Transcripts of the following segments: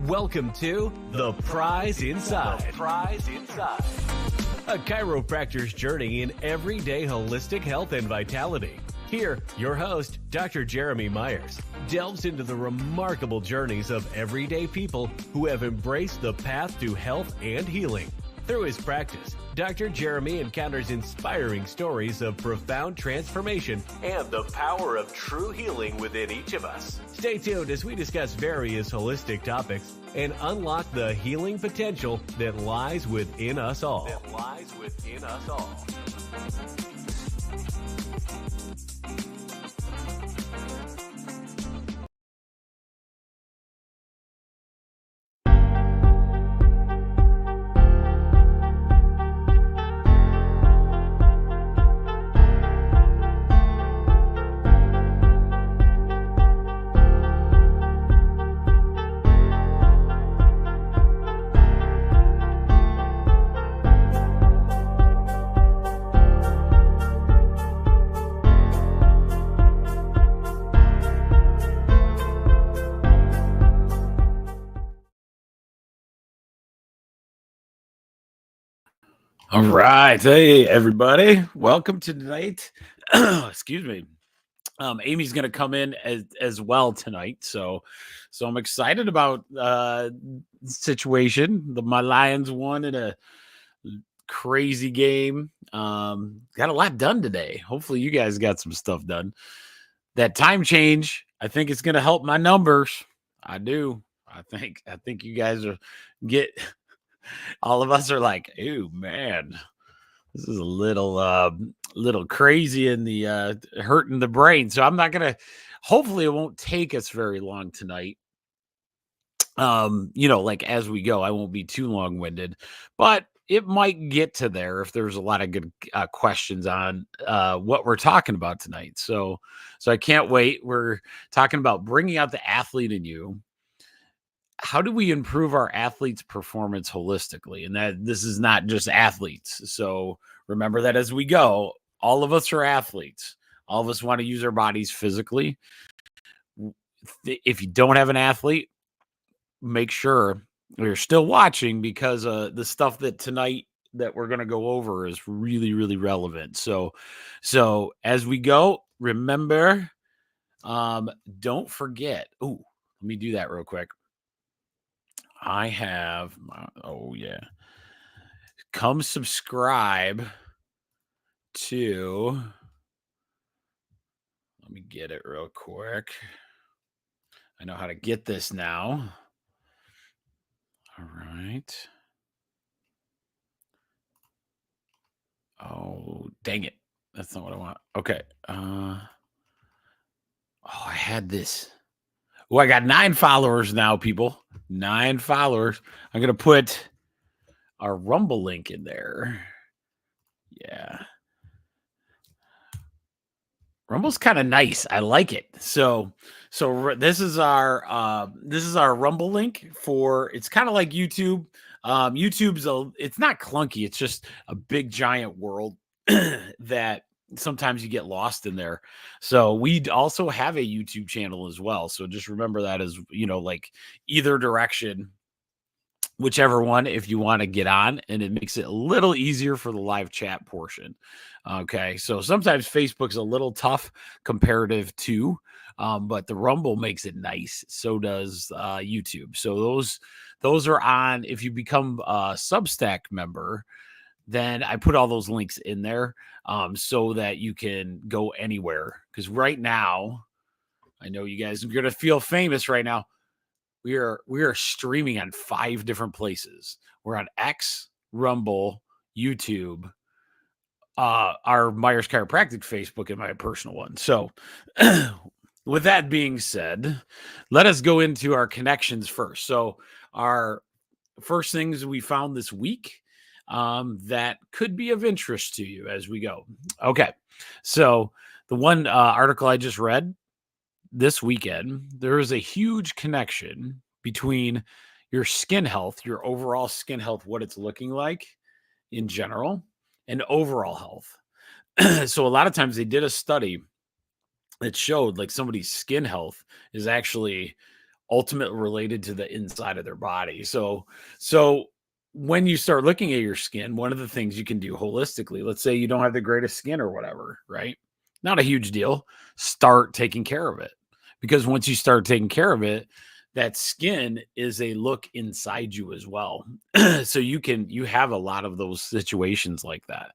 Welcome to The Prize Inside. The Prize Inside. A chiropractor's journey in everyday holistic health and vitality. Here, your host, Dr. Jeremy Myers, delves into the remarkable journeys of everyday people who have embraced the path to health and healing. Through his practice, Dr. Jeremy encounters inspiring stories of profound transformation and the power of true healing within each of us. Stay tuned as we discuss various holistic topics and unlock the healing potential that lies within us all. All right. Hey, everybody. Welcome to tonight. Excuse me. Amy's going to come in as well tonight. So I'm excited about the situation. My Lions won in a crazy game. Got a lot done today. Hopefully you guys got some stuff done. That time change, I think it's going to help my numbers. I do. I think you guys are all of us are like, "Ooh, man, this is a little crazy in the hurting the brain." So I'm not gonna. Hopefully, it won't take us very long tonight. Like as we go, I won't be too long-winded, but it might get to there if there's a lot of good questions on what we're talking about tonight. So I can't wait. We're talking about bringing out the athlete in you. How do we improve our athletes' performance holistically? And that this is not just athletes. So remember that as we go, all of us are athletes. All of us want to use our bodies physically. If you don't have an athlete, make sure you're still watching because the stuff that tonight that we're going to go over is really, really relevant. So as we go, remember, don't forget. Oh, let me do that real quick. I have, come subscribe to, let me get it real quick. I know how to get this now. All right. Oh, dang it. That's not what I want. Okay. I had this. Oh, I got 9 followers now, people. 9 followers. I'm going to put our Rumble link in there. Yeah. Rumble's kind of nice. I like it. So this is our Rumble link for, it's kind of like YouTube. It's not clunky. It's just a big giant world that sometimes you get lost in there. So we also have a YouTube channel as well. So just remember that as, like either direction, whichever one, if you want to get on, and it makes it a little easier for the live chat portion. Okay. So sometimes Facebook's a little tough comparative to, but the Rumble makes it nice. So does YouTube. So those are on. If you become a Substack member, then I put all those links in there so that you can go anywhere. Because right now, I know you guys are going to feel famous right now. We are streaming on 5 different places. We're on X, Rumble, YouTube, our Myers Chiropractic Facebook, and my personal one. So with that being said, let us go into our connections first. So our first things we found this week that could be of interest to you as we go. Okay. So the one article I just read this weekend, there is a huge connection between your skin health, your overall skin health, what it's looking like in general, and overall health. So a lot of times they did a study that showed like somebody's skin health is actually ultimately related to the inside of their body. So when you start looking at your skin, one of the things you can do holistically, let's say you don't have the greatest skin or whatever, right? Not a huge deal. Start taking care of it. Because once you start taking care of it, that skin is a look inside you as well. So you have a lot of those situations like that.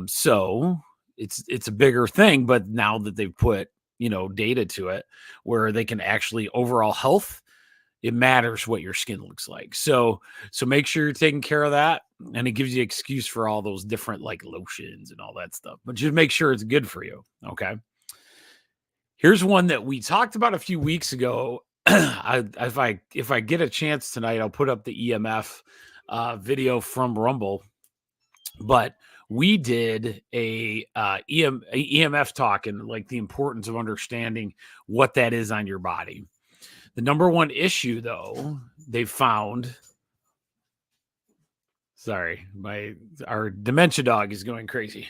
So it's a bigger thing, but now that they've put, data to it where they can actually overall health, it matters what your skin looks like. So make sure you're taking care of that. And it gives you excuse for all those different like lotions and all that stuff. But just make sure it's good for you. Okay. Here's one that we talked about a few weeks ago. If I get a chance tonight, I'll put up the EMF video from Rumble. But we did a EMF talk and like the importance of understanding what that is on your body. The number one issue, though, they found. Sorry, our dementia dog is going crazy.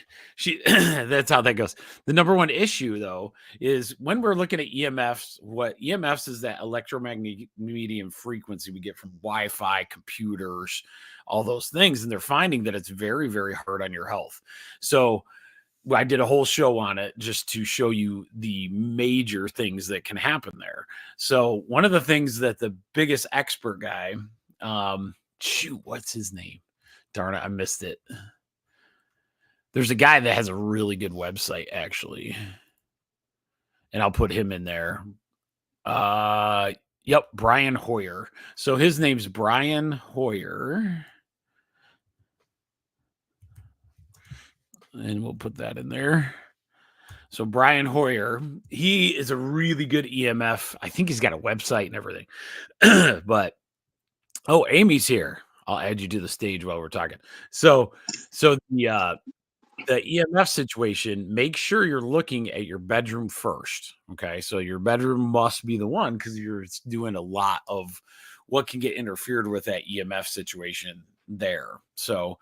That's how that goes. The number one issue, though, is when we're looking at EMFs. What EMFs is that electromagnetic medium frequency we get from Wi-Fi, computers, all those things, and they're finding that it's very, very hard on your health. So I did a whole show on it just to show you the major things that can happen there. So one of the things that the biggest expert guy, what's his name? Darn it, I missed it. There's a guy that has a really good website, actually. And I'll put him in there. Yep, Brian Hoyer. So his name's Brian Hoyer. And we'll put that in there. So Brian Hoyer, he is a really good EMF. I think he's got a website and everything. But, Amy's here. I'll add you to the stage while we're talking. So the EMF situation, make sure you're looking at your bedroom first. Okay. So your bedroom must be the one because you're doing a lot of what can get interfered with that EMF situation there. So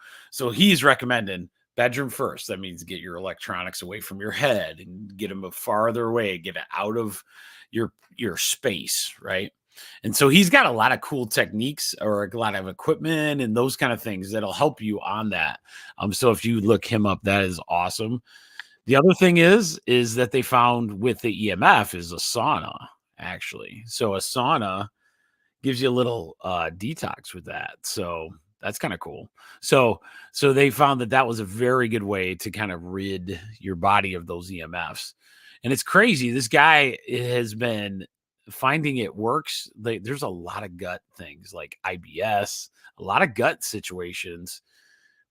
he's recommending bedroom first. That means get your electronics away from your head and get them farther away, get it out of your space. Right. And so he's got a lot of cool techniques or a lot of equipment and those kind of things that'll help you on that. So if you look him up, that is awesome. The other thing is that they found with the EMF is a sauna, actually. So a sauna gives you a little detox with that. So that's kind of cool. So they found that was a very good way to kind of rid your body of those EMFs. And it's crazy. This guy has been finding it works. There's a lot of gut things like IBS, a lot of gut situations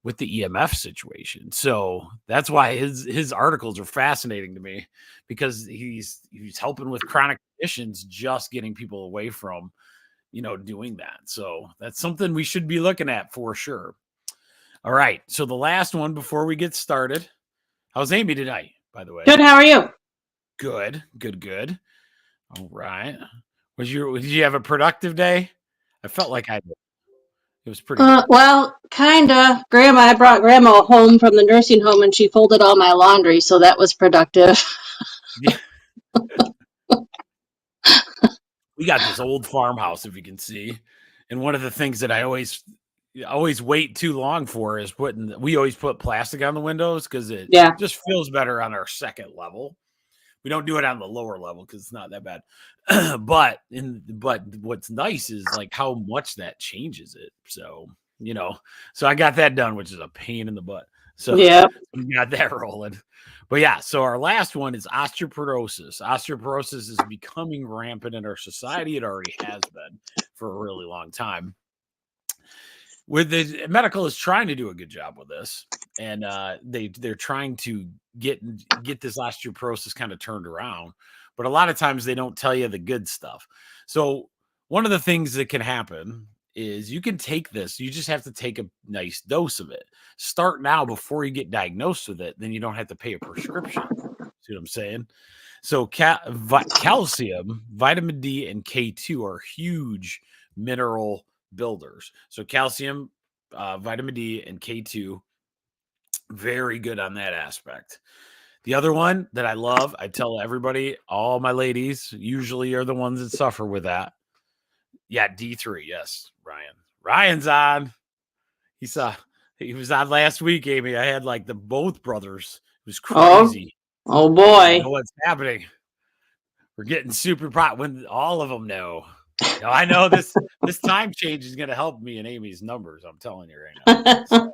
with the EMF situation. So that's why his articles are fascinating to me because he's helping with chronic conditions, just getting people away from, doing that. So that's something we should be looking at for sure. All right. So the last one before we get started. How's Amy tonight, by the way? Good. How are you? Good. All right. Did you have a productive day? I felt like I did. It was pretty good. Well, kinda. I brought Grandma home from the nursing home and she folded all my laundry, so that was productive. Yeah. We got this old farmhouse, if you can see. And one of the things that I always wait too long for is we always put plastic on the windows because it just feels better on our second level. We don't do it on the lower level because it's not that bad. But what's nice is like how much that changes it. So, so I got that done, which is a pain in the butt. So we got that rolling. But yeah, so our last one is osteoporosis. Osteoporosis is becoming rampant in our society. It already has been for a really long time. The medical is trying to do a good job with this, and they're trying to get this osteoporosis kind of turned around. But a lot of times they don't tell you the good stuff. So one of the things that can happen is you can take this. You just have to take a nice dose of it. Start now before you get diagnosed with it. Then you don't have to pay a prescription. See what I'm saying? So calcium, vitamin D, and K2 are huge mineral builders. So calcium, vitamin D, and K2, very good on that aspect. The other one that I love, I tell everybody, all my ladies usually are the ones that suffer with that, Yeah, D3. Yes, Ryan. Ryan's on. He was on last week, Amy. I had like both brothers. It was crazy. Oh I boy. know what's happening. We're getting super pot when all of them know. Now I know this time change is going to help me and Amy's numbers. I'm telling you right now. So,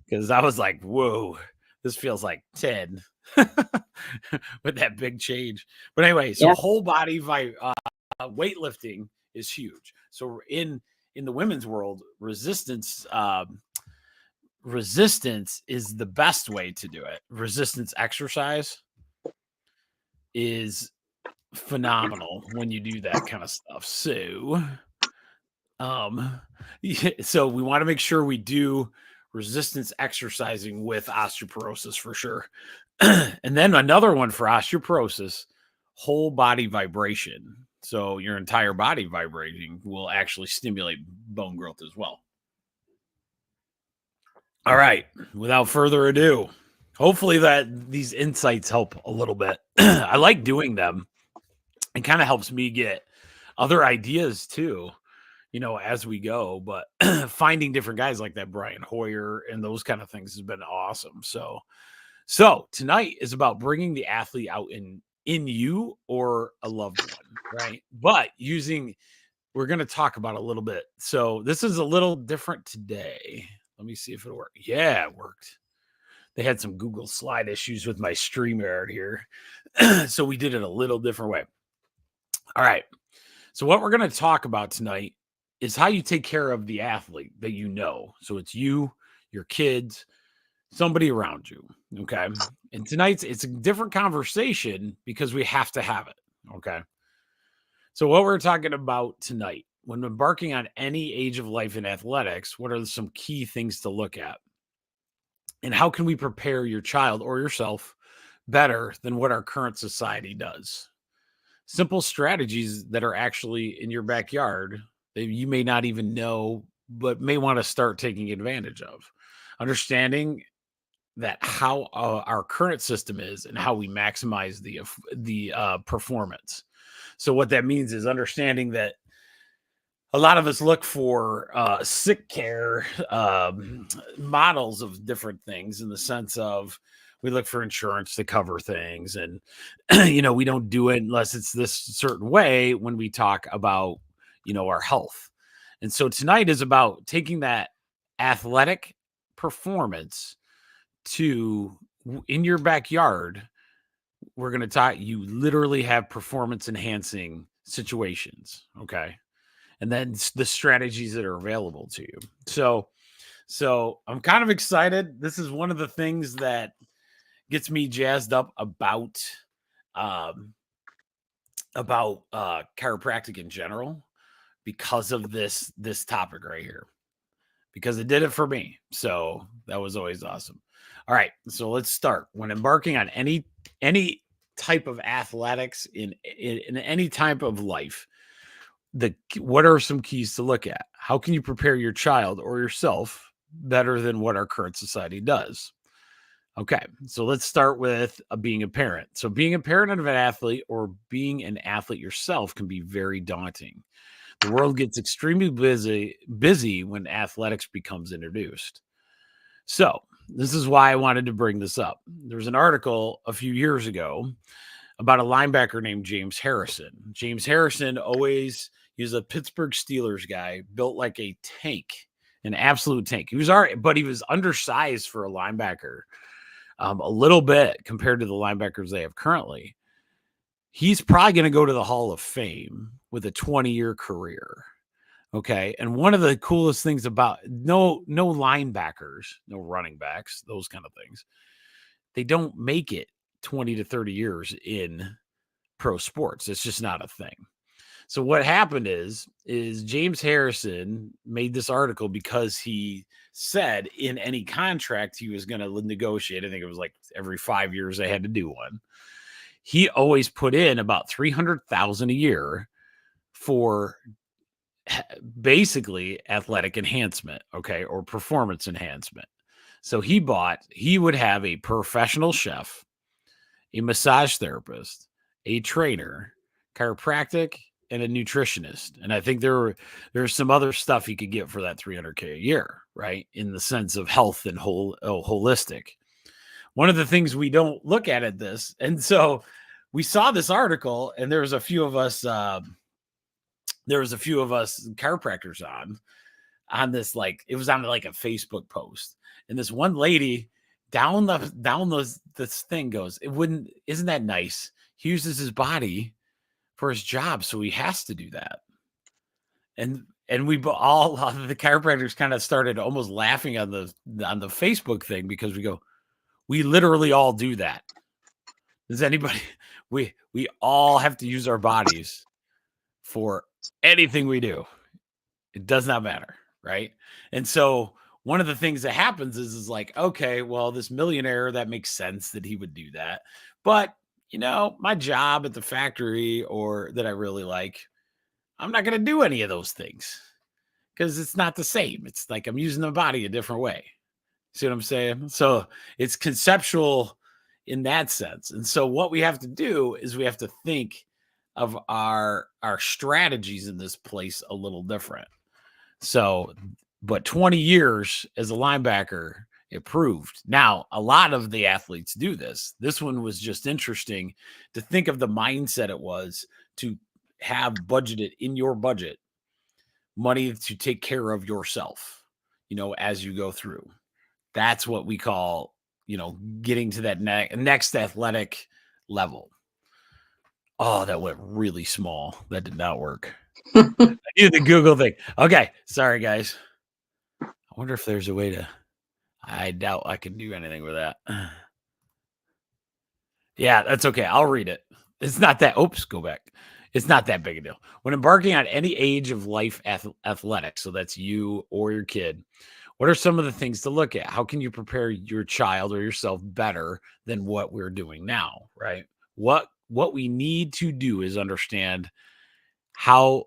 because I was like, whoa, this feels like 10 with that big change. But anyway, so whole body weightlifting is huge. So in the women's world, resistance is the best way to do it. Resistance exercise is phenomenal when you do that kind of stuff. So so we want to make sure we do resistance exercising with osteoporosis for sure. And then another one for osteoporosis, whole body vibration. So your entire body vibrating will actually stimulate bone growth as well. All right, without further ado, hopefully that these insights help a little bit. I like doing them. It kind of helps me get other ideas too, as we go. But finding different guys like that Brian Hoyer and those kind of things has been awesome. So tonight is about bringing the athlete out in you or a loved one, right? But we're going to talk about a little bit. So this is a little different today. Let me see if it worked. Yeah, it worked. They had some Google slide issues with my StreamYard here. So we did it a little different way. All right. So what we're going to talk about tonight is how you take care of the athlete that you know. So it's you, your kids, somebody around you. Okay. And tonight's it's a different conversation because we have to have it. Okay. So what we're talking about tonight, when embarking on any age of life in athletics, what are some key things to look at? And how can we prepare your child or yourself better than what our current society does? Simple strategies that are actually in your backyard that you may not even know, but may want to start taking advantage of. Understanding that how our current system is and how we maximize the performance. So what that means is understanding that a lot of us look for sick care models of different things in the sense of we look for insurance to cover things. And, we don't do it unless it's this certain way when we talk about, our health. And so tonight is about taking that athletic performance to in your backyard. We're going to talk, you literally have performance enhancing situations. Okay. And then the strategies that are available to you. So I'm kind of excited. This is one of the things that gets me jazzed up about chiropractic in general because of this topic right here, because it did it for me. So that was always awesome. All right, so let's start. When embarking on any type of athletics in any type of life, what are some keys to look at? How can you prepare your child or yourself better than what our current society does? Okay, so let's start with being a parent. So being a parent of an athlete or being an athlete yourself can be very daunting. The world gets extremely busy when athletics becomes introduced. So this is why I wanted to bring this up. There was an article a few years ago about a linebacker named James Harrison. James Harrison he was a Pittsburgh Steelers guy, built like a tank, an absolute tank. He was but he was undersized for a linebacker, a little bit compared to the linebackers they have currently. He's probably going to go to the Hall of Fame with a 20-year career. Okay. And one of the coolest things about no linebackers, no running backs, those kind of things, they don't make it 20 to 30 years in pro sports. It's just not a thing. So what happened is James Harrison made this article because he said in any contract he was going to negotiate, I think it was like every 5 years they had to do one. He always put in about $300,000 a year for basically athletic enhancement, okay, or performance enhancement. So he would have a professional chef, a massage therapist, a trainer, chiropractic, and a nutritionist. And I think there's some other stuff you could get for that $300K a year, right? In the sense of health and holistic. One of the things we don't look at this, and so we saw this article, and there was a few of us chiropractors on this, like it was on like a Facebook post, and this one lady this thing goes, isn't that nice? He uses his body for his job, so he has to do that. And we all the chiropractors kind of started almost laughing on the Facebook thing, because we literally all do that. Does anybody we all have to use our bodies for anything we do. It does not matter, right? And so one of the things that happens is like, okay, well, this millionaire, that makes sense that he would do that. But, my job at the factory, or that I really like, I'm not going to do any of those things, because it's not the same. It's like I'm using the body a different way. See what I'm saying? So it's conceptual in that sense. And so what we have to do is we have to think of our strategies in this place a little different. So, but 20 years as a linebacker, it proved. Now, a lot of the athletes do this. This one was just interesting to think of the mindset it was to have budgeted in your budget money to take care of yourself, as you go through. That's what we call, getting to that next athletic level. Oh, that went really small. That did not work. I do the Google thing. Okay. Sorry, guys. I wonder if there's a way to, I doubt I can do anything with that. Yeah, that's okay. I'll read it. It's not that, go back. It's not that big a deal. When embarking on any age of life athletics, so that's you or your kid, what are some of the things to look at? How can you prepare your child or yourself better than what we're doing now, right? What we need to do is understand how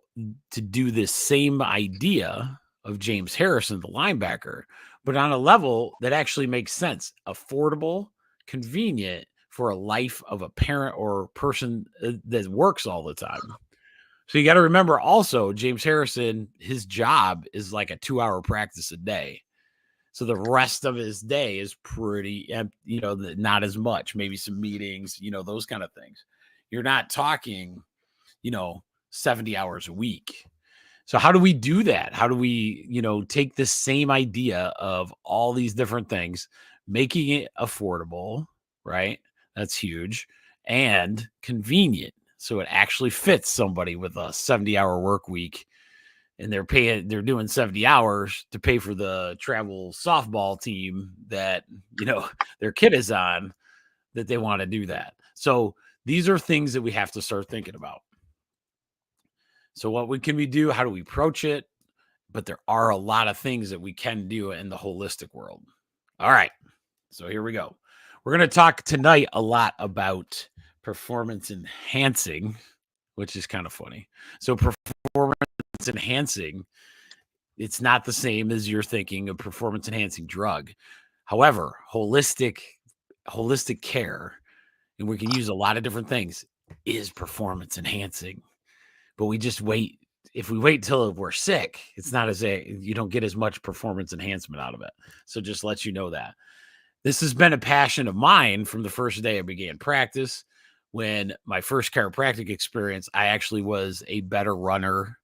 to do this same idea of James Harrison, the linebacker, but on a level that actually makes sense, affordable, convenient for a life of a parent or person that works all the time. So you got to remember also, James Harrison, his job is like a 2-hour practice a day. So the rest of his day is pretty, not as much, maybe some meetings, those kind of things. You're not talking, 70 hours a week. So how do we do that? How do we, take this same idea of all these different things, making it affordable, right? That's huge, and convenient. So it actually fits somebody with a 70-hour work week, and they're doing 70 hours to pay for the travel softball team that, their kid is on, that they want to do that. So these are things that we have to start thinking about. So what can we do? How do we approach it? But there are a lot of things that we can do in the holistic world. All right. So here we go. We're going to talk tonight a lot about performance enhancing, which is kind of funny. So performance enhancing, it's not the same as you're thinking of performance enhancing drug. However, holistic care, and we can use a lot of different things, is performance enhancing. But we just wait. If we wait till we're sick, it's not you don't get as much performance enhancement out of it. So just let you know that. This has been a passion of mine from the first day I began practice. When my first chiropractic experience, I actually was a better runner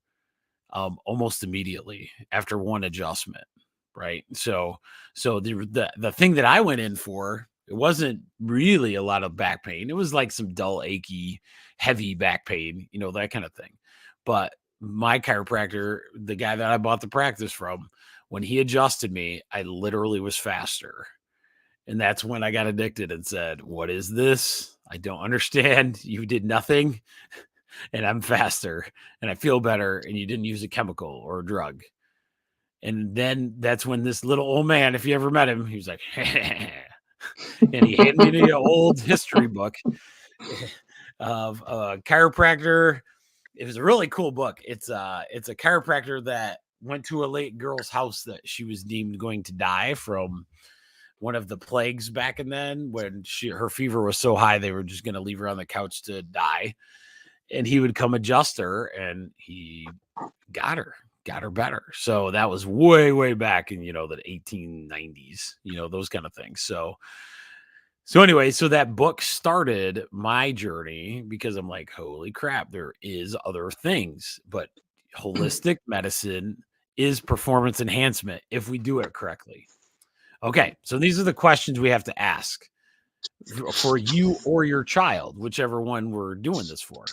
almost immediately after one adjustment, right? So the thing that I went in for, it wasn't really a lot of back pain. It was like some dull, achy, heavy back pain, that kind of thing. But my chiropractor, the guy that I bought the practice from, when he adjusted me, I literally was faster. And that's when I got addicted and said, what is this? I don't understand. You did nothing and I'm faster and I feel better, and you didn't use a chemical or a drug. And then that's when this little old man, if you ever met him, he was like, and he handed me an old history book of a chiropractor. It was a really cool book. It's a chiropractor that went to a late girl's house that she was deemed going to die from one of the plagues back in then, when her fever was so high they were just going to leave her on the couch to die. and he would come adjust her, and he got her better. So that was way back in, the 1890s, those kind of things. So anyway, so that book started my journey because I'm like, holy crap, there is other things, but holistic medicine is performance enhancement if we do it correctly. Okay, so these are the questions we have to ask for you or your child, whichever one we're doing this for.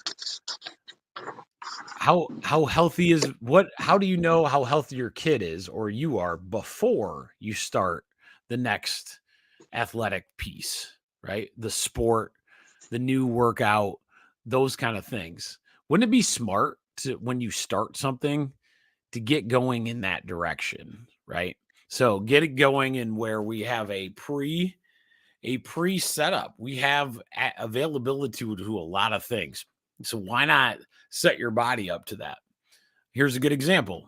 How healthy is what? How do you know how healthy your kid is or you are before you start the next athletic piece, right? The sport, the new workout, those kind of things. Wouldn't it be smart to, when you start something, to get going in that direction, right? So get it going in where we have a pre setup. We have availability to a lot of things. So why not set your body up to that? Here's a good example.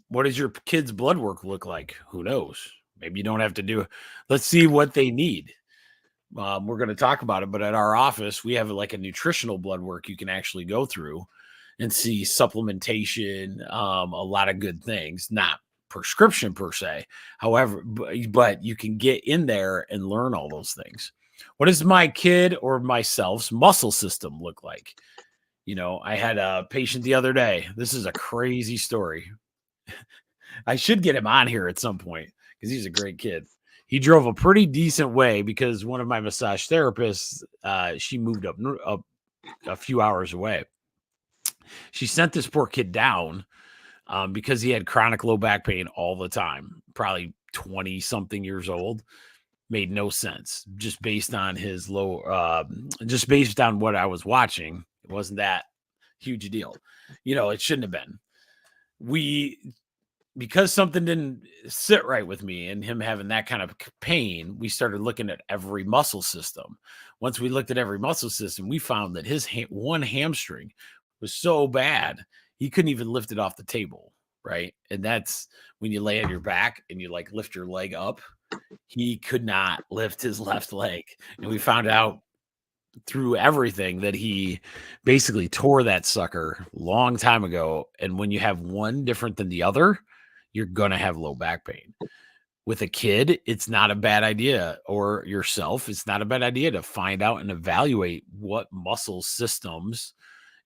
What does your kid's blood work look like? Who knows? Maybe you don't have to do it. Let's see what they need. We're going to talk about it, but at our office, we have like a nutritional blood work you can actually go through and see supplementation, a lot of good things, not prescription per se. However, but you can get in there and learn all those things. What does my kid or myself's muscle system look like? I had a patient the other day. This is a crazy story. I should get him on here at some point because he's a great kid. He drove a pretty decent way because one of my massage therapists, she moved up a few hours away. She sent this poor kid down because he had chronic low back pain all the time, probably 20 something years old. Made no sense just based on his just based on what I was watching. It wasn't that huge a deal. It shouldn't have been. Because something didn't sit right with me and him having that kind of pain, we started looking at every muscle system. Once we looked at every muscle system, we found that his one hamstring was so bad, he couldn't even lift it off the table, right? And that's when you lay on your back and you like lift your leg up. He could not lift his left leg. And we found out through everything that he basically tore that sucker long time ago. And when you have one different than the other, you're going to have low back pain. With a kid, it's not a bad idea, or yourself, it's not a bad idea to find out and evaluate what muscle systems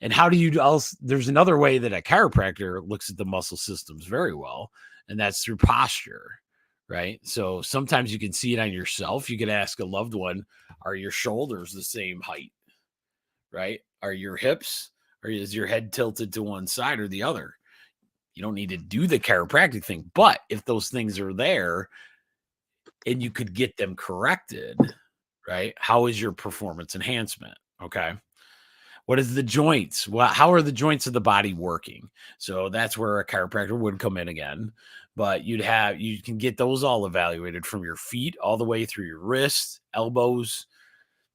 and how do you else. There's another way that a chiropractor looks at the muscle systems very well, and that's through posture, right? So sometimes you can see it on yourself. You can ask a loved one, are your shoulders the same height, right? Are your hips, or is your head tilted to one side or the other? You don't need to do the chiropractic thing, but if those things are there and you could get them corrected, right? How is your performance enhancement? Okay. What is the joints? Well, how are the joints of the body working? So that's where a chiropractor would come in again. But you can get those all evaluated from your feet all the way through your wrists, elbows,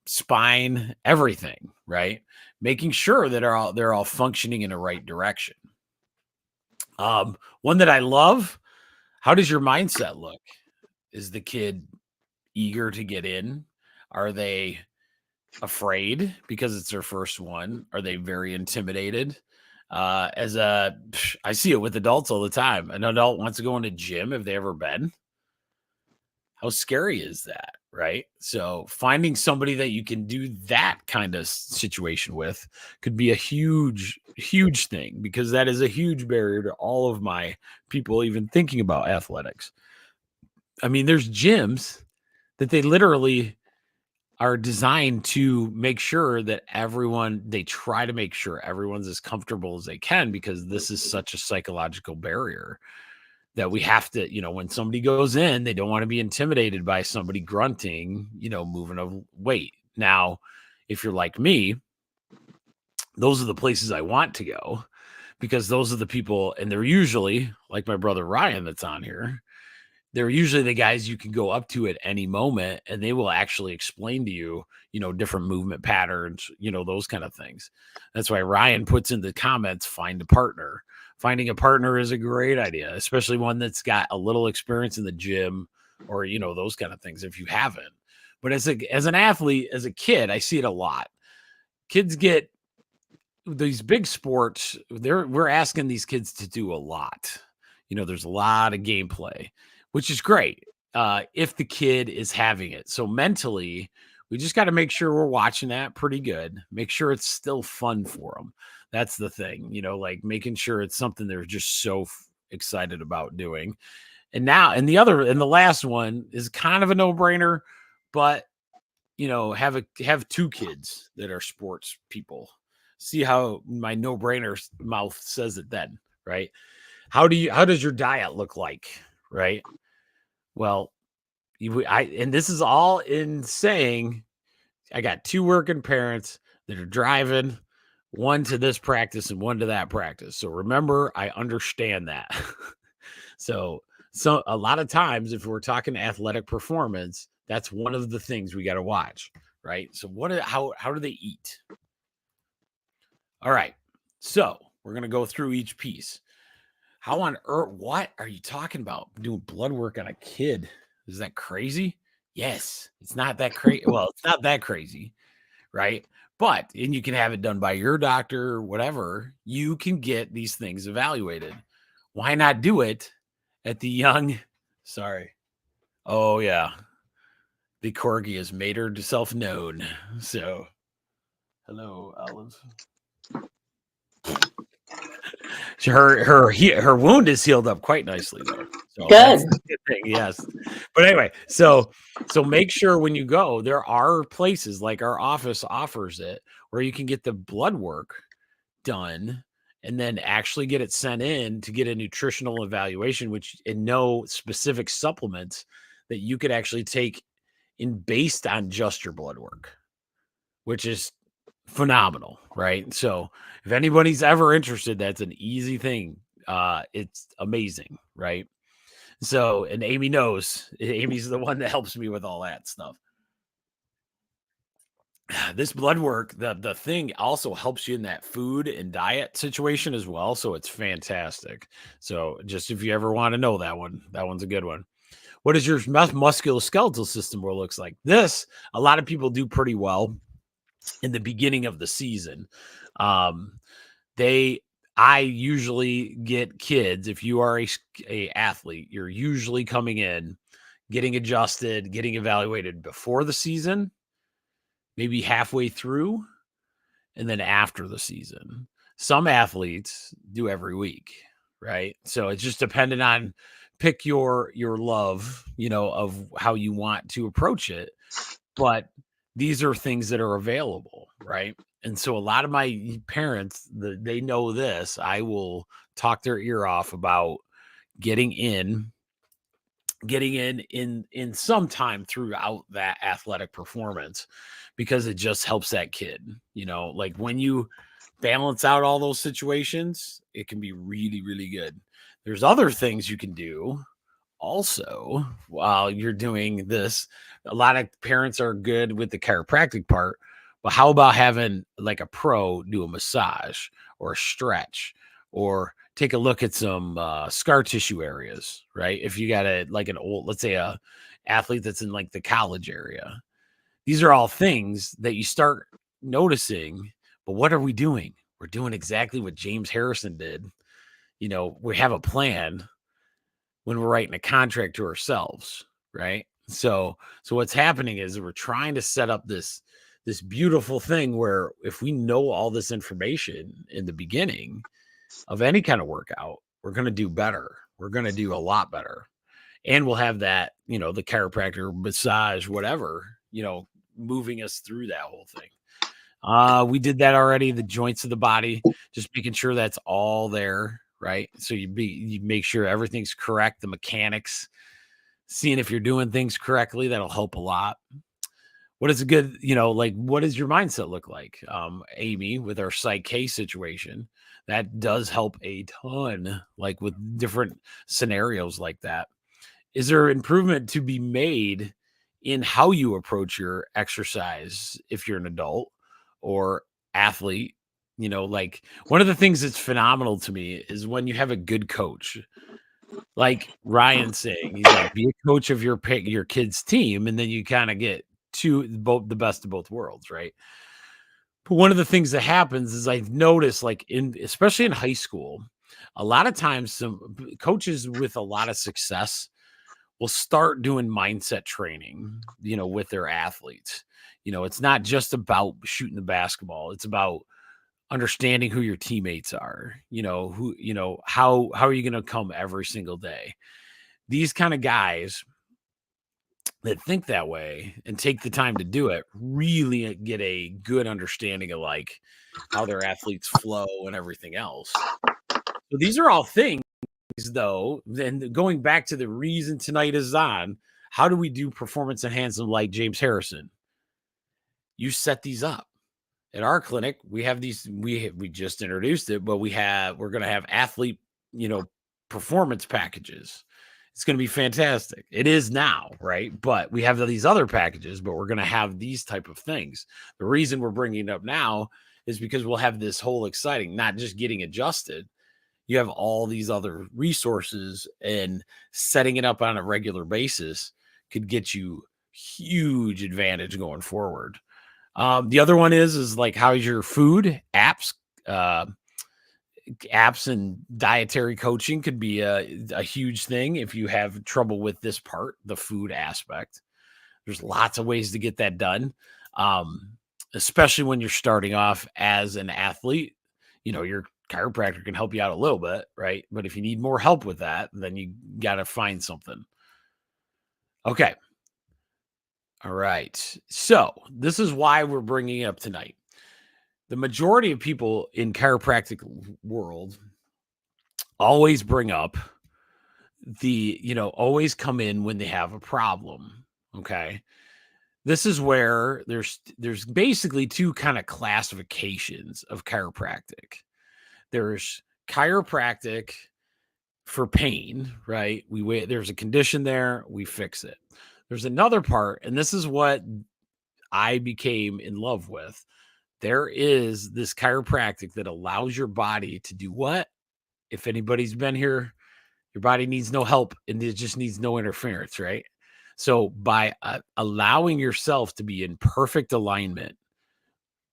spine, everything, right? Making sure that they're all functioning in the right direction. One that I love, how does your mindset look? Is the kid eager to get in? Are they afraid because it's their first one? Are they very intimidated? I see it with adults all the time. An adult wants to go in a gym. Have they ever been? How scary is that? Right. So finding somebody that you can do that kind of situation with could be a huge thing, because that is a huge barrier to all of my people even thinking about athletics. I mean, there's gyms that they literally are designed to make sure that they try to make sure everyone's as comfortable as they can, because this is such a psychological barrier that we have to, when somebody goes in, they don't want to be intimidated by somebody grunting, moving a weight. Now, if you're like me, those are the places I want to go, because those are the people, and they're usually like my brother Ryan that's on here. They're usually the guys you can go up to at any moment, and they will actually explain to you, different movement patterns, those kind of things. That's why Ryan puts in the comments, find a partner. Finding a partner is a great idea, especially one that's got a little experience in the gym, or, those kind of things if you haven't. But as an athlete, as a kid, I see it a lot. Kids get these big sports, we're asking these kids to do a lot. There's a lot of gameplay, which is great if the kid is having it. So mentally, we just got to make sure we're watching that pretty good. Make sure it's still fun for them. That's the thing, like making sure it's something they're just so excited about doing. And the last one is kind of a no-brainer, but have two kids that are sports people. See how my no-brainer mouth says it then, right? How does your diet look like, right? Well, and this is all in saying I got two working parents that are driving, one to this practice and one to that practice. So remember, I understand that. So a lot of times, if we're talking athletic performance, that's one of the things we got to watch, right? So how do they eat? All right. So we're going to go through each piece. How on earth, what are you talking about? Doing blood work on a kid? Is that crazy? Yes. It's not that crazy. Well, it's not that crazy, right? And you can have it done by your doctor or whatever. You can get these things evaluated. Why not do it at the young? Sorry. Oh, yeah. The corgi has made herself known. So, hello, Olive. Her wound is healed up quite nicely, though. So Good. That's a good thing, yes. But anyway, so make sure when you go, there are places like our office offers it where you can get the blood work done and then actually get it sent in to get a nutritional evaluation, and know specific supplements that you could actually take in based on just your blood work, which is phenomenal, right? So if anybody's ever interested, that's an easy thing. It's amazing, right? So, and Amy knows. Amy's the one that helps me with all that stuff. This blood work, the thing also helps you in that food and diet situation as well. So it's fantastic. So just if you ever want to know that one's a good one. What does your musculoskeletal system looks like? This, a lot of people do pretty well in the beginning of the season. I usually get kids, if you are a athlete, you're usually coming in, getting adjusted, getting evaluated before the season, maybe halfway through, and then after the season. Some athletes do every week, right? So it's just dependent on pick your love, of how you want to approach it. But these are things that are available, right? And so a lot of my parents, they know this. I will talk their ear off about getting in some time throughout that athletic performance, because it just helps that kid. Like when you balance out all those situations, it can be really, really good. There's other things you can do also while you're doing this. A lot of parents are good with the chiropractic part, but how about having like a pro do a massage or a stretch, or take a look at some scar tissue areas, right? If you got an old, let's say a athlete that's in like the college area, these are all things that you start noticing. But what are we doing? We're doing exactly what James Harrison did. We have a plan when we're writing a contract to ourselves, right? So what's happening is we're trying to set up this beautiful thing where if we know all this information in the beginning of any kind of workout, we're going to do better. We're going to do a lot better. And we'll have that, the chiropractor, massage, whatever, moving us through that whole thing. We did that already. The joints of the body, just making sure that's all there, right? So you make sure everything's correct, the mechanics, seeing if you're doing things correctly, that'll help a lot. What is a good, what does your mindset look like? Amy, with our Psych K situation, that does help a ton, like with different scenarios like that. Is there improvement to be made in how you approach your exercise if you're an adult or athlete? Like one of the things that's phenomenal to me is when you have a good coach, like Ryan saying, he's like, be a coach of your kid's team, and then you kind of get the best of both worlds, right? But one of the things that happens is I've noticed, like especially in high school, a lot of times some coaches with a lot of success will start doing mindset training, with their athletes. It's not just about shooting the basketball. It's about understanding who your teammates are, how are you going to come every single day? These kind of guys that think that way and take the time to do it really get a good understanding of like how their athletes flow and everything else. So these are all things, though, and going back to the reason tonight is on, how do we do performance enhancement like James Harrison? You set these up. At our clinic, we have these, we just introduced it, but we're going to have athlete, performance packages. It's going to be fantastic. It is now, right? But we have these other packages, but we're going to have these type of things. The reason we're bringing it up now is because we'll have this whole exciting, not just getting adjusted. You have all these other resources, and setting it up on a regular basis could get you huge advantage going forward. The other one is like, how's your food apps? Apps and dietary coaching could be a huge thing if you have trouble with this part, the food aspect. There's lots of ways to get that done, especially when you're starting off as an athlete. Your chiropractor can help you out a little bit, right? But if you need more help with that, then you got to find something. Okay. All right. So this is why we're bringing it up tonight. The majority of people in chiropractic world always bring up always come in when they have a problem. Okay. This is where there's basically two kind of classifications of chiropractic. There's chiropractic for pain, right? There's a condition there, we fix it. There's another part, and this is what I became in love with. There is this chiropractic that allows your body to do what? If anybody's been here, your body needs no help and it just needs no interference, right? So by allowing yourself to be in perfect alignment,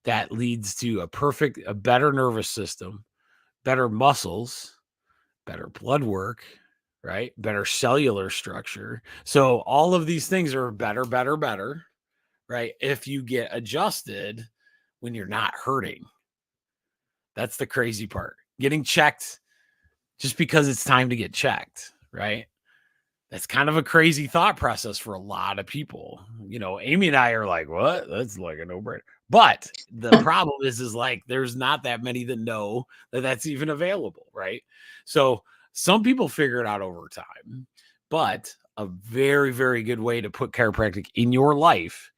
that leads to a better nervous system, better muscles, better blood work, right? Better cellular structure. So all of these things are better, right? If you get adjusted when you're not hurting. That's the crazy part. Getting checked just because it's time to get checked, right? That's kind of a crazy thought process for a lot of people. Amy and I are like, what? That's like a no-brainer. But the problem is like, there's not that many that know that that's even available, right? So some people figure it out over time, but a very, very good way to put chiropractic in your life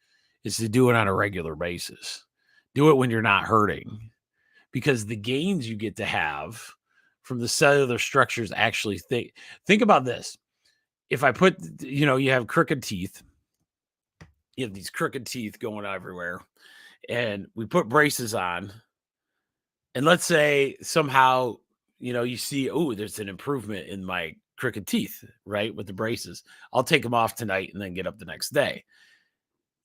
is to do it on a regular basis. Do it when you're not hurting, because the gains you get to have from the cellular structures actually think about this. If I put, you have crooked teeth, you have these crooked teeth going everywhere, and we put braces on, and let's say somehow, you see, oh, there's an improvement in my crooked teeth, right? With the braces, I'll take them off tonight and then get up the next day.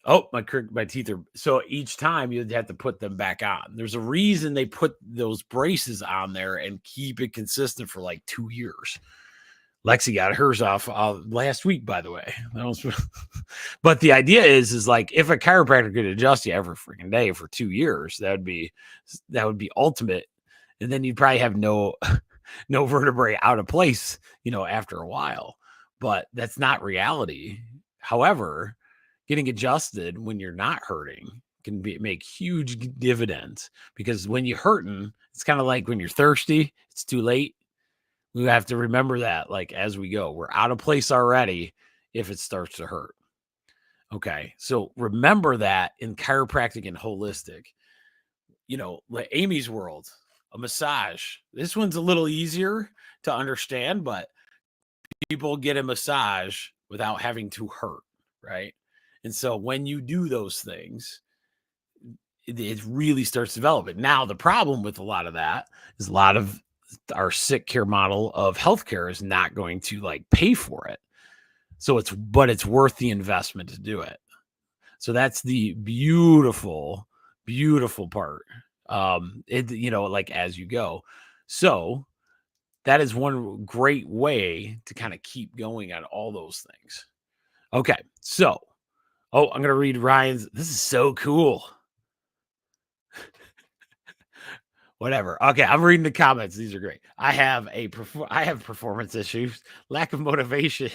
Oh, my teeth are, so each time you'd have to put them back on. There's a reason they put those braces on there and keep it consistent for like 2 years. Lexi got hers off last week, by the way. But the idea is like, if a chiropractor could adjust you every freaking day for 2 years, that would be ultimate. And then you'd probably have no vertebrae out of place, after a while. But that's not reality. However, getting adjusted when you're not hurting can make huge dividends, because when you're hurting, it's kind of like when you're thirsty, it's too late. We have to remember that, like, as we go, we're out of place already if it starts to hurt. Okay. So remember that in chiropractic and holistic, like Amy's world, a massage, this one's a little easier to understand, but people get a massage without having to hurt. Right. And so when you do those things, it really starts developing. Now, the problem with a lot of that is a lot of our sick care model of healthcare is not going to like pay for it. So it's worth the investment to do it. So that's the beautiful Beautiful part. Like as you go. So that is one great way to kind of keep going on all those things. Okay. So, I'm going to read Ryan's. This is so cool. Whatever. Okay, I'm reading the comments. These are great. I have performance issues, lack of motivation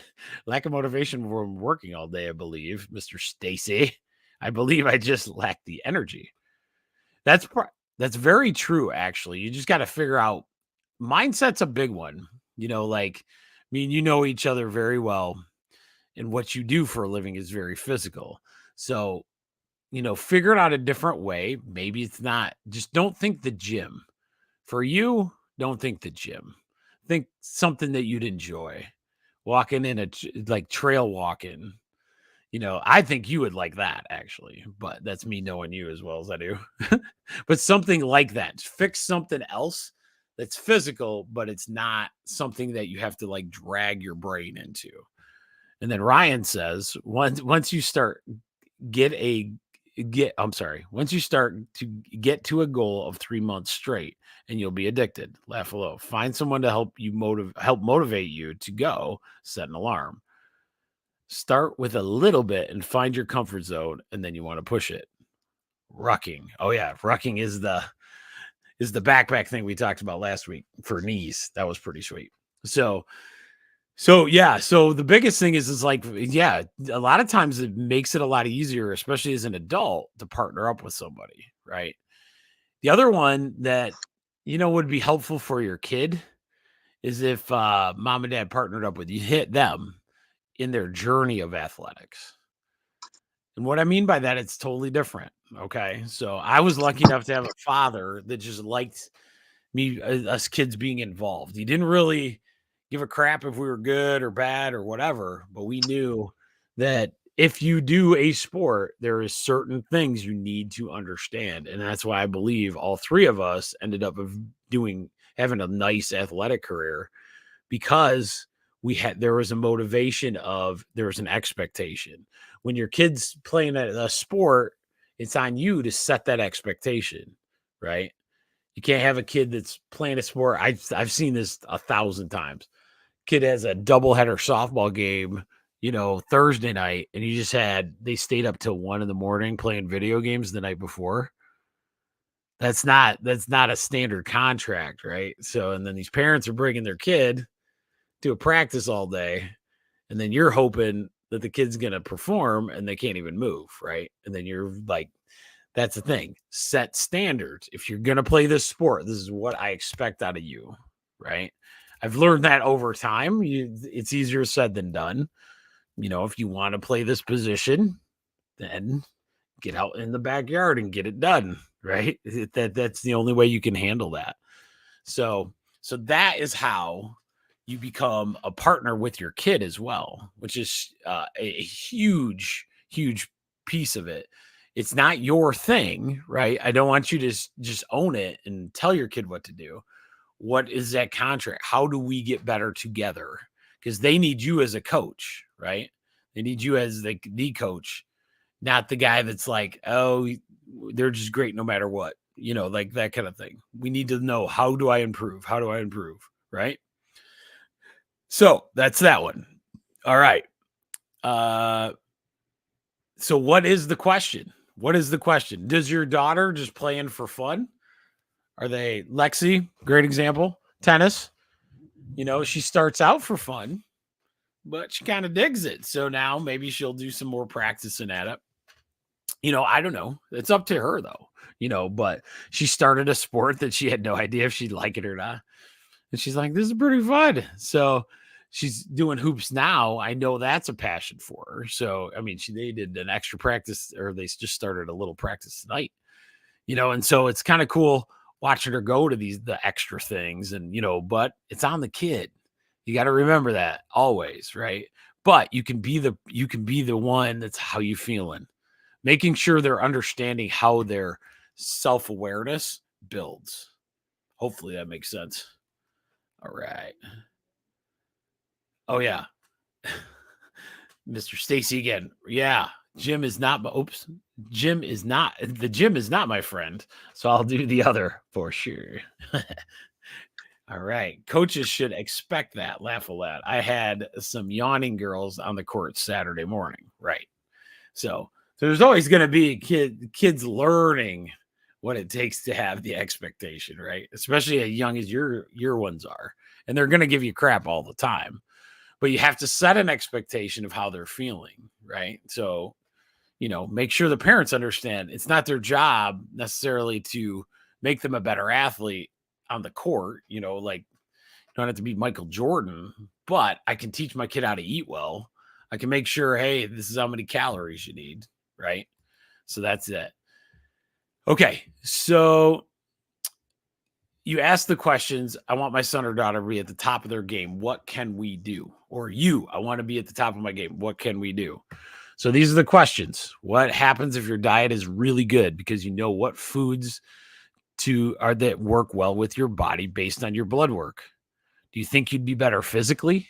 from working all day, I believe, Mr. Stacy. I believe I just lack the energy. That's very true, actually. You just got to figure out mindset's a big one. You know each other very well, and what you do for a living is very physical. So, figure it out a different way. Maybe it's not, just don't think the gym. For you, don't think the gym. Think something that you'd enjoy. Walking in like trail walking. I think you would like that actually, but that's me knowing you as well as I do. But something like that. Fix something else that's physical, but it's not something that you have to like drag your brain into. And then Ryan says, once you start once you start to get to a goal of 3 months straight, and you'll be addicted. Laugh low. Find someone to help motivate you to go. Set an alarm. Start with a little bit and find your comfort zone, and then you want to push it. Rucking. Oh yeah, rucking is the backpack thing we talked about last week for knees. That was pretty sweet. So yeah, so the biggest thing is like, yeah, a lot of times it makes it a lot easier, especially as an adult, to partner up with somebody, right? The other one that would be helpful for your kid is if mom and dad partnered up with you, hit them in their journey of athletics. And what I mean by that, it's totally different. Okay. So I was lucky enough to have a father that just liked us kids being involved. He didn't really give a crap if we were good or bad or whatever, but we knew that if you do a sport, there is certain things you need to understand. And that's why I believe all three of us ended up having a nice athletic career, because there was a motivation there was an expectation. When your kid's playing a sport, it's on you to set that expectation, right? You can't have a kid that's playing a sport. I've seen this 1,000 times. Kid has a doubleheader softball game, Thursday night, and they stayed up till 1 a.m. playing video games the night before. That's not a standard contract, right? So, and then these parents are bringing their kid to a practice all day, and then you're hoping that the kid's going to perform and they can't even move, right? And then you're like, that's the thing. Set standards. If you're going to play this sport, this is what I expect out of you, right? I've learned that over time. It's easier said than done. If you want to play this position, then get out in the backyard and get it done, right? That's the only way you can handle that. So that is how you become a partner with your kid as well, which is a huge, huge piece of it. It's not your thing, right? I don't want you to just own it and tell your kid what to do. What is that contract? How do we get better together? Because they need you as a coach, right? They need you as the coach, not the guy that's like, oh, they're just great no matter what, like that kind of thing. We need to know, how do I improve? How do I improve? Right? So that's that one. All right. So what is the question? Does your daughter just playing for fun? Are they Lexi? Great example. Tennis. She starts out for fun, but she kind of digs it. So now maybe she'll do some more practicing at it. I don't know. It's up to her though, but she started a sport that she had no idea if she'd like it or not. And she's like, this is pretty fun. So she's doing hoops now. I know that's a passion for her. So, I mean, they did an extra practice, or they just started a little practice tonight, and so it's kind of cool watching her go to the extra things, and, but it's on the kid. You got to remember that always. Right. But you can be the one that's how you feeling, making sure they're understanding how their self-awareness builds. Hopefully that makes sense. All right. Oh yeah. Mr. Stacy again. Yeah. Gym is not the gym is not my friend. So I'll do the other for sure. All right. Coaches should expect that. Laugh a lot. I had some yawning girls on the court Saturday morning. Right. So there's always going to be kids learning what it takes to have the expectation, right? Especially as young as your ones are. And they're going to give you crap all the time. But you have to set an expectation of how they're feeling, right? So, make sure the parents understand it's not their job necessarily to make them a better athlete on the court, like you don't have to be Michael Jordan, but I can teach my kid how to eat well. I can make sure, hey, this is how many calories you need, right? So that's it. Okay, so you ask the questions. I want my son or daughter to be at the top of their game. What can we do? Or I want to be at the top of my game. What can we do? So these are the questions. What happens if your diet is really good because you know what foods that work well with your body based on your blood work? Do you think you'd be better physically?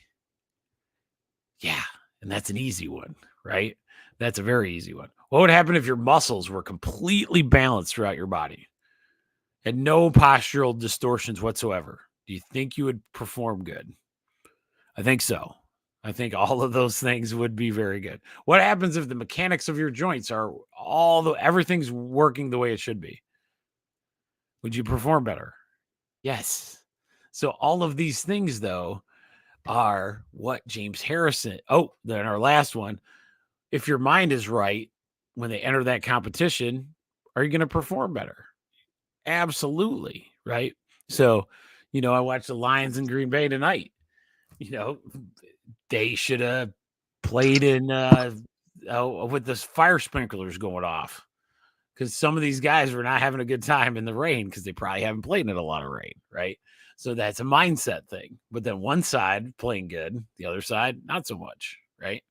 Yeah, and that's an easy one, right? That's a very easy one. What would happen if your muscles were completely balanced throughout your body and no postural distortions whatsoever? Do you think you would perform good? I think so. I think all of those things would be very good. What happens if the mechanics of your joints are everything's working the way it should be? Would you perform better? Yes. So all of these things, though, are what James Harrison. Oh, then our last one. If your mind is right when they enter that competition, are you going to perform better? Absolutely. Right. So, I watched the Lions in Green Bay tonight. They should have played in with the fire sprinklers going off, because some of these guys were not having a good time in the rain because they probably haven't played in a lot of rain, right? So that's a mindset thing. But then one side playing good, the other side not so much, right?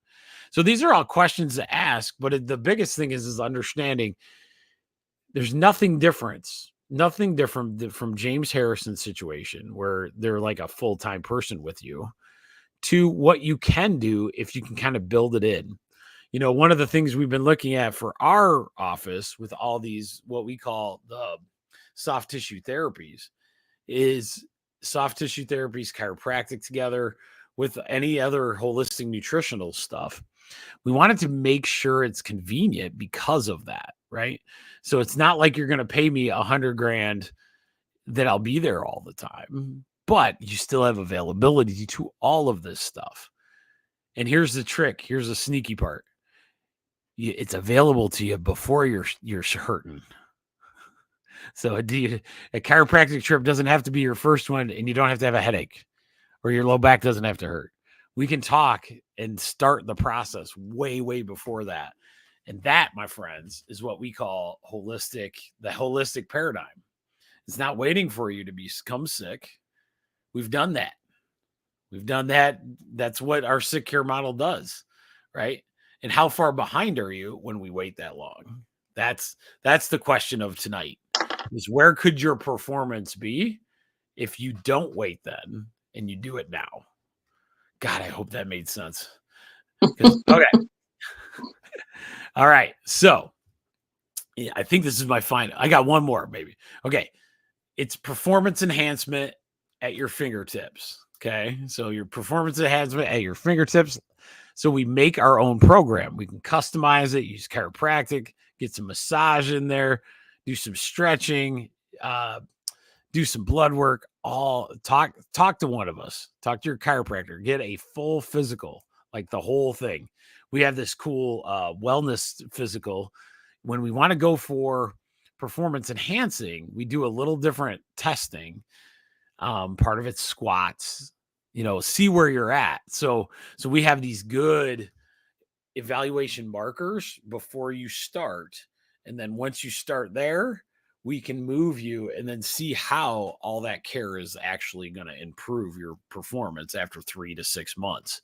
So these are all questions to ask, but the biggest thing is understanding there's nothing different from James Harrison's situation where they're like a full-time person with you to what you can do if you can kind of build it in. One of the things we've been looking at for our office with all these, what we call the soft tissue therapies, is soft tissue therapies, chiropractic together with any other holistic nutritional stuff. We wanted to make sure it's convenient because of that, right? So it's not like you're going to pay me $100,000 that I'll be there all the time, but you still have availability to all of this stuff. And here's the trick. Here's the sneaky part. It's available to you before you're hurting. So a chiropractic trip doesn't have to be your first one, and you don't have to have a headache, or your low back doesn't have to hurt. We can talk and start the process way, way before that. And that, my friends, is what we call the holistic paradigm. It's not waiting for you to become sick. We've done that. That's what our sick care model does, right? And how far behind are you when we wait that long? That's the question of tonight, is where could your performance be if you don't wait then and you do it now? God, I hope that made sense. Okay. All right. So yeah, I think this is my final. I got one more, maybe. Okay. It's performance enhancement at your fingertips. Okay. So your performance enhancement at your fingertips. So we make our own program. We can customize it, use chiropractic, get some massage in there, do some stretching, do some blood work. Talk to one of us. Talk to your chiropractor. Get a full physical, like the whole thing. We have this cool wellness physical. When we want to go for performance enhancing, we do a little different testing. Part of it's squats, see where you're at. So we have these good evaluation markers before you start. And then once you start there, we can move you and then see how all that care is actually going to improve your performance after 3 to 6 months.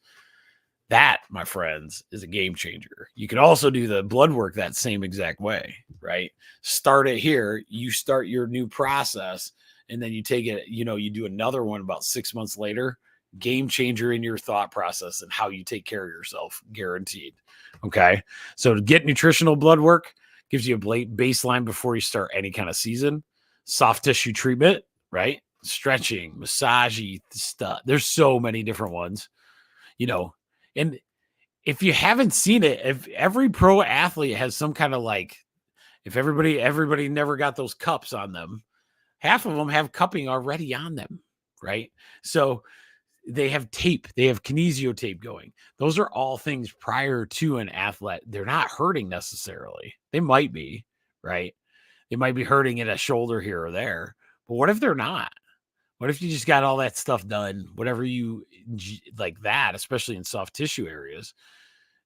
That, my friends, is a game changer. You can also do the blood work that same exact way, right? Start it here. You start your new process, and then you take it, you do another one about 6 months later. Game changer in your thought process and how you take care of yourself, guaranteed. Okay. So to get nutritional blood work, gives you a baseline before you start any kind of season. Soft tissue treatment, right? Stretching, massagey stuff. There's so many different ones, and if you haven't seen it, if every pro athlete has some kind of like, if everybody never got those cups on them, half of them have cupping already on them, right? So they have tape, they have kinesio tape going. Those are all things prior to an athlete. They're not hurting necessarily. They might be, right? They might be hurting in a shoulder here or there. But what if they're not? What if you just got all that stuff done, whatever you like that, especially in soft tissue areas?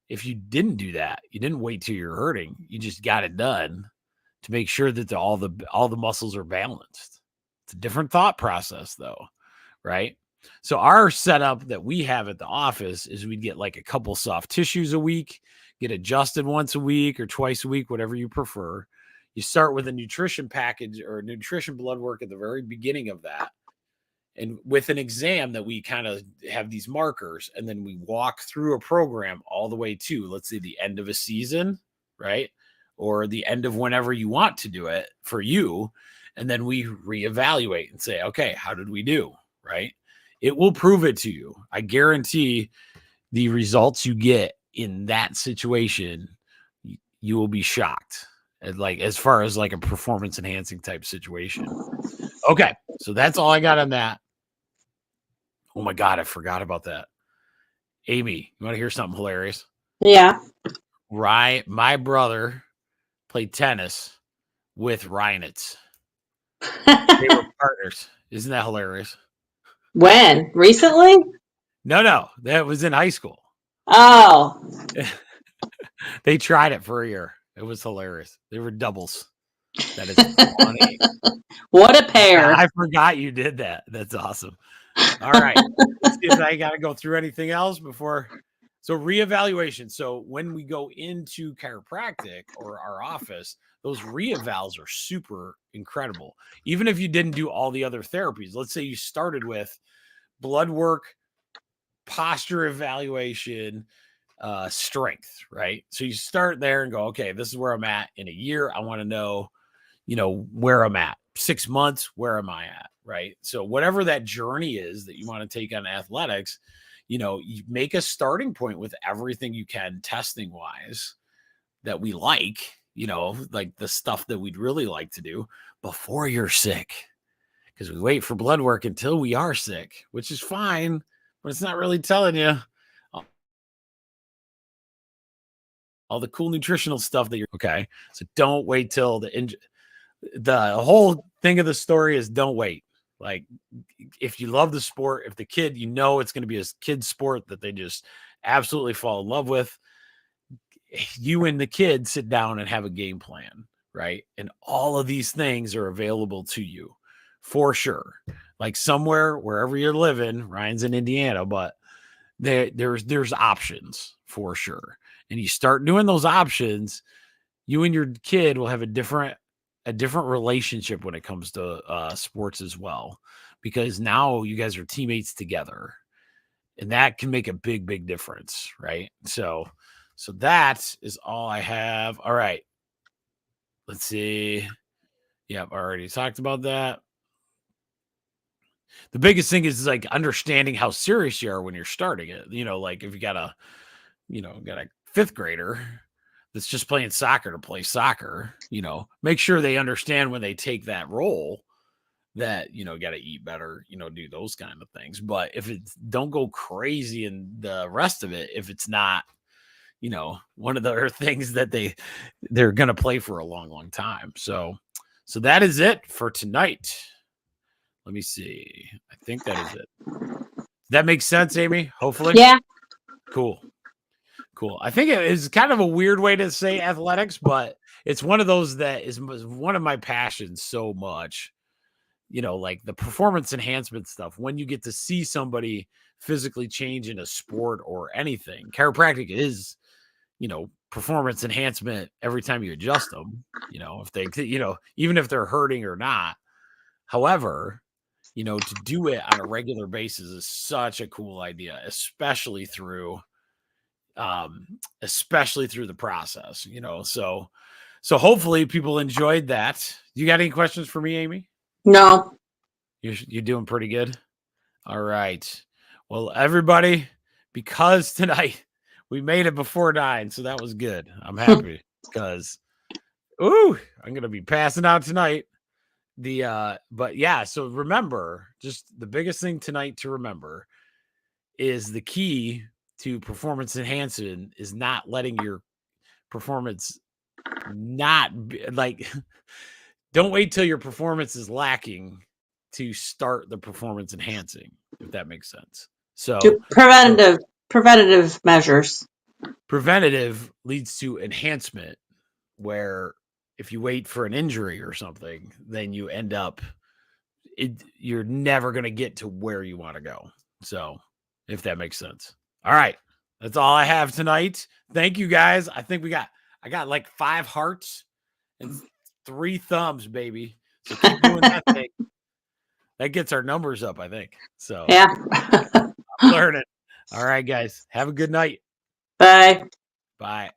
If you didn't do that, you didn't wait till you're hurting. You just got it done to make sure that all the muscles are balanced. It's a different thought process though, right? So our setup that we have at the office is we'd get like a couple soft tissues a week, get adjusted once a week or twice a week, whatever you prefer. You start with a nutrition package or a nutrition blood work at the very beginning of that. And with an exam that we kind of have these markers, and then we walk through a program all the way to, let's say, the end of a season, right? Or the end of whenever you want to do it for you. And then we reevaluate and say, okay, how did we do? Right? It will prove it to you. I guarantee the results you get in that situation, you will be shocked. Like as far as like a performance enhancing type situation. Okay, so that's all I got on that. Oh my God, I forgot about that. Amy, you want to hear something hilarious? Yeah. My brother played tennis with Ryanitz. They were partners. Isn't that hilarious? When? Recently? No, that was in high school. Oh. They tried it for a year. It was hilarious. They were doubles. That is funny. What a pair. I forgot you did that. That's awesome. All right. Let's see if I got to go through anything else before. So reevaluation. So when we go into chiropractic or our office, those reevals are super incredible. Even if you didn't do all the other therapies, let's say you started with blood work, posture evaluation, strength, right? So you start there and go, okay, this is where I'm at in a year. I want to know, where I'm at. 6 months, where am I at? Right. So whatever that journey is that you want to take on athletics, you make a starting point with everything you can testing wise that we like the stuff that we'd really like to do before you're sick. Because we wait for blood work until we are sick, which is fine, but it's not really telling you all the cool nutritional stuff that you're okay. So don't wait till the whole thing of the story is don't wait. Like if you love the sport, if the kid, it's going to be a kid's sport that they just absolutely fall in love with, you and the kid sit down and have a game plan, right? And all of these things are available to you for sure. Like somewhere, wherever you're living, Ryan's in Indiana, but there's options for sure. And you start doing those options, you and your kid will have a different relationship when it comes to sports as well, because now you guys are teammates together, and that can make a big difference, right? So that is all I have. All right, let's see. Yep, I already talked about that. The biggest thing is like understanding how serious you are when you're starting it. Like if you got a fifth grader that's just playing soccer to play soccer, make sure they understand when they take that role that, got to eat better, do those kind of things. But if it's, don't go crazy in the rest of it, if it's not, one of the things that they're going to play for a long time. So that is it for tonight. Let me see. I think that is it. That makes sense, Amy? Hopefully. Yeah. Cool. I think it is kind of a weird way to say athletics, but it's one of those that is one of my passions so much. Like the performance enhancement stuff, when you get to see somebody physically change in a sport or anything. Chiropractic is, performance enhancement every time you adjust them, if they, even if they're hurting or not. However, to do it on a regular basis is such a cool idea, especially through the process, so So hopefully people enjoyed that. You got any questions for me, Amy? No. You're doing pretty good. All right. Well, everybody, because tonight we made it before 9, so that was good. I'm happy because I'm gonna be passing out tonight. But yeah, so remember, just the biggest thing tonight to remember is the key to performance enhancement is not letting your performance not be, like don't wait till your performance is lacking to start the performance enhancing, if that makes sense. So Do preventative measures. Preventative leads to enhancement, where if you wait for an injury or something, then you end up you're never going to get to where you want to go. So, if that makes sense. All right. That's all I have tonight. Thank you guys. I think I got like 5 hearts and 3 thumbs, baby. So keep doing that thing. That gets our numbers up, I think. So Yeah. I'm learning. All right, guys. Have a good night. Bye. Bye.